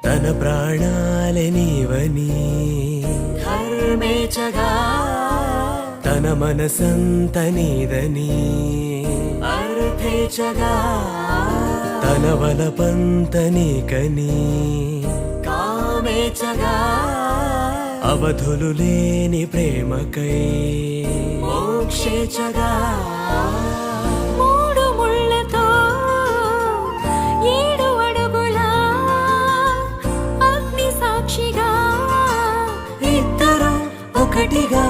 తన ప్రాణాలే నీవని ధర్మేచగా తన మనసంత నీదని అర్థేచగా తన వలపంత నీకని కామేచగా అవధులు లేని ప్రేమకై మోక్షేచగా మూడు ముళ్ళతో 7 అడుగుల అగ్ని సాక్షిగా ఇద్దరు ఒకటిగా